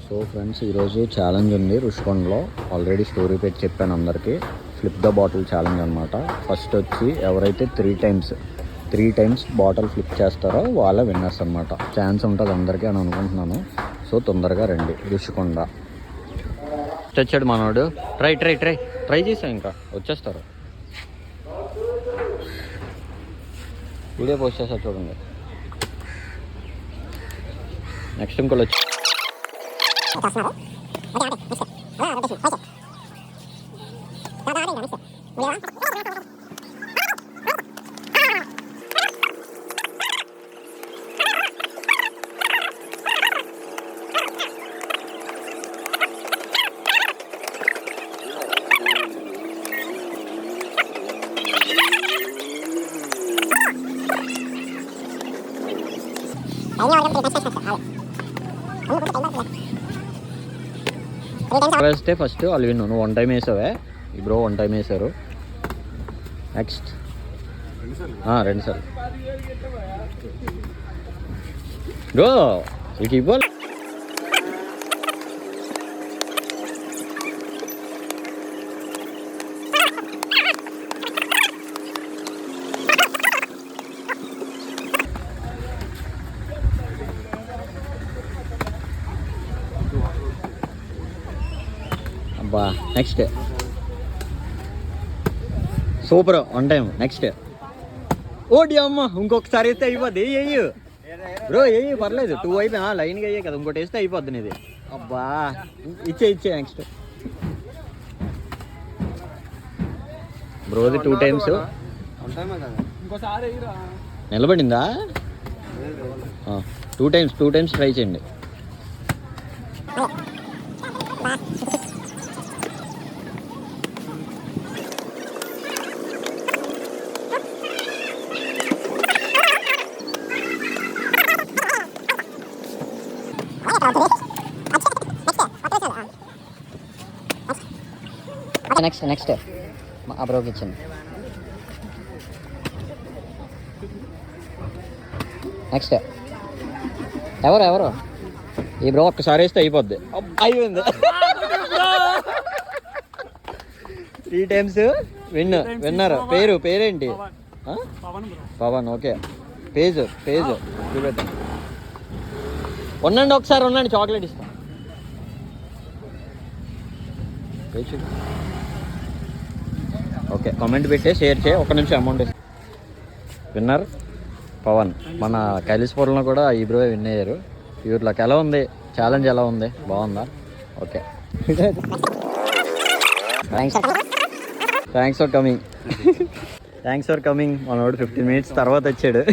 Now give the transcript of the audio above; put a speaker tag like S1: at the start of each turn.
S1: So friends, ఈరోజు challenge ఉంది రుషికొండలో. Already story పెట్టి చెప్పాను అందరికీ. ఫ్లిప్ ద బాటిల్ ఛాలెంజ్ అనమాట. ఫస్ట్ వచ్చి ఎవరైతే త్రీ టైమ్స్ బాటిల్ ఫ్లిప్ చేస్తారో వాళ్ళ విన్నర్స్ అనమాట. ఛాన్స్ ఉంటుంది అందరికీ అని అనుకుంటున్నాను. సో తొందరగా రండి రుషికొండ. వచ్చాడు మనోడు. ట్రై చేసాం, ఇంకా వచ్చేస్తారు. వీడియో పోస్ట్ చేస్తారు చూడండి. నెక్స్ట్ ఇంకోళ్ళు వచ్చి వేస్తే ఫస్ట్ వాళ్ళు విన్ను. నువ్వు 1 టైం వేసావే, ఈ బ్రో 1 టైం వేసారు. నెక్స్ట్ 2 సార్లు బ్రో ఇక ఇవ్వాలి. అబ్బా, నెక్స్ట్ సూపర్ 1 టైం. నెక్స్ట్ ఓడి అమ్మ, ఇంకొకసారి వేస్తే అయిపోద్ది. వేయు బ్రో, వేయి, పర్లేదు. 2 అయిపోయి లైన్గా అయ్యే కదా, ఇంకోటి వేస్తే అయిపోద్ది నీది. అబ్బా, ఇచ్చే. నెక్స్ట్ బ్రోది 2 టైమ్స్ నిలబడిందా? 2 టైమ్స్ ట్రై చేయండి. నెక్స్ట్ ఆ బ్రోకి ఇచ్చింది. నెక్స్ట్ ఎవరు ఈ బ్రో ఒక్కసారి వేస్తే అయిపోద్ది. అయిపోయింది. 3 టైమ్స్ విన్నర్. పేరేంటి? పవన్. ఓకే, పేజ్ చూపెట్టాను. ఒకసారి ఉండండి, చాక్లెట్ ఇస్తాను. ఓకే, కామెంట్ పెట్టే, షేర్ చేయి. 1 నిమిషం అమౌంట్ ఇస్తాను. విన్నర్ పవన్. మన కైలాసపురంలో కూడా ఈ బ్రో విన్ అయ్యారు. ప్యూర్లకు ఎలా ఉంది ఛాలెంజ్? ఎలా ఉంది? బాగుందా? Okay, thanks for coming. మనోడు 15 మినిట్స్ తర్వాత వచ్చాడు.